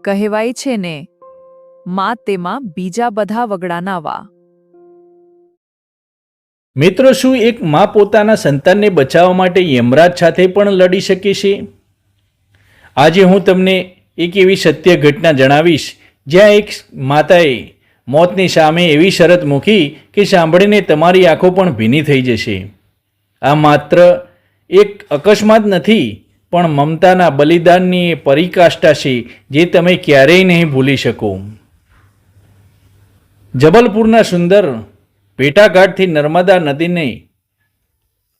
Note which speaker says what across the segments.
Speaker 1: કહેવાય છે ને, માં તેમાં બીજા બધા વગડાના વા.
Speaker 2: મિત્રો, શું એક માં પોતાના સંતાનને બચાવવા માટે યમરાજ સાથે પણ લડી શકે છે? આજે હું તમને એક એવી સત્ય ઘટના જણાવીશ જ્યાં એક માતાએ મોતની સામે એવી શરત મૂકી કે સાંભળીને તમારી આંખો પણ ભીની થઈ જશે. આ માત્ર એક અકસ્માત નથી, પણ મમતાના બલિદાનની એ પરિકાષ્ઠા છે જે તમે ક્યારેય નહીં ભૂલી શકો. જબલપુરના સુંદર ભેટાઘાટથી નર્મદા નદીને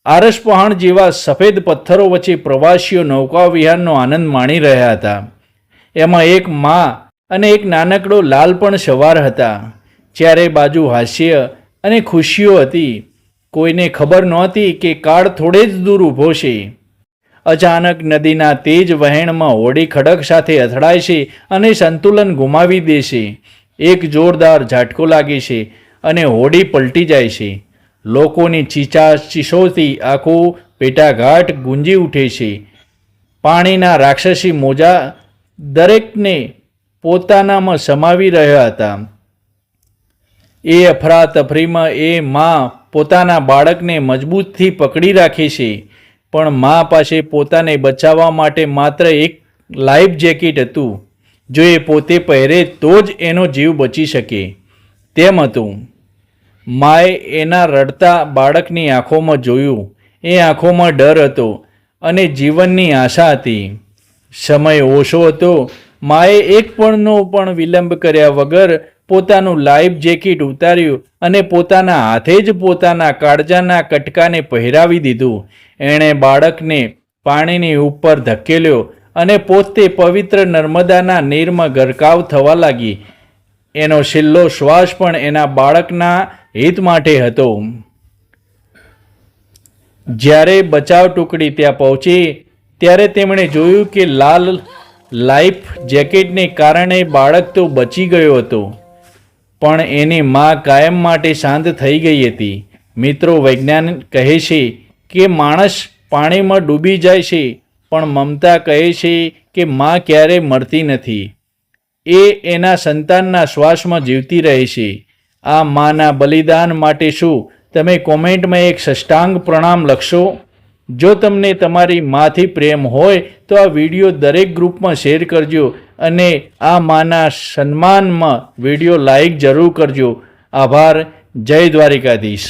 Speaker 2: આરસપહાણ જેવા સફેદ પથ્થરો વચ્ચે પ્રવાસીઓ નૌકા વિહારનો આનંદ માણી રહ્યા હતા. એમાં એક મા અને એક નાનકડો લાલ પણ સવાર હતા. ચારે બાજુ હાસ્ય અને ખુશીઓ હતી. કોઈને ખબર નહોતી કે કાળ થોડે જ દૂર ઊભો છે. અચાનક નદીના તેજ વહેણમાં હોડી ખડક સાથે અથડાય છે અને સંતુલન ગુમાવી દે છે. એક જોરદાર ઝાટકો લાગે છે અને હોડી પલટી જાય છે. લોકોની ચીસોથી આખું ભેટાઘાટ ગુંજી ઉઠે છે. પાણીના રાક્ષસી મોજા દરેકને પોતાનામાં સમાવી રહ્યા હતા. એ અફરાતફરીમાં એ મા પોતાના બાળકને મજબૂતથી પકડી રાખે છે, પણ મા પાસે પોતાને બચાવવા માટે માત્ર એક લાઈફ જેકેટ હતું. જો એ પોતે પહેરે તો જ એનો જીવ બચી શકે તેમ હતું. માએ એના રડતા બાળકની આંખોમાં જોયું. એ આંખોમાં ડર હતો અને જીવનની આશા હતી. સમય ઓછો હતો. માએ એક પળનો પણ વિલંબ કર્યા વગર પોતાનું લાઈફ જેકેટ ઉતાર્યું અને પોતાના હાથે જ પોતાના કાળજાના કટકાને પહેરાવી દીધું. એણે બાળકને પાણીની ઉપર ધકેલ્યો અને પોતે પવિત્ર નર્મદાના નીરમાં ગરકાવ થવા લાગી. એનો છેલ્લો શ્વાસ પણ એના બાળકના હિત માટે હતો. જ્યારે બચાવ ટુકડી ત્યાં પહોંચી ત્યારે તેમણે જોયું કે લાલ લાઈફ જેકેટને કારણે બાળક તો બચી ગયો હતો, પણ એની મા કાયમ માટે શાંત થઈ ગઈ હતી. મિત્રો, વૈજ્ઞાનિક કહે છે કે માણસ પાણીમાં ડૂબી જાય છે, પણ મમતા કહે છે કે મા ક્યારેય મરતી નથી. એ એના સંતાનના શ્વાસમાં જીવતી રહે છે. આ માના બલિદાન માટે શું તમે કોમેન્ટમાં એક સાષ્ટાંગ પ્રણામ લખશો? જો તમને તમારી માથી પ્રેમ હોય તો આ વિડીયો દરેક ગ્રુપમાં શેર કરજો અને આ માના સન્માનમાં વિડીયો લાઈક જરૂર કરજો. આભાર. જય દ્વારિકાધીશ.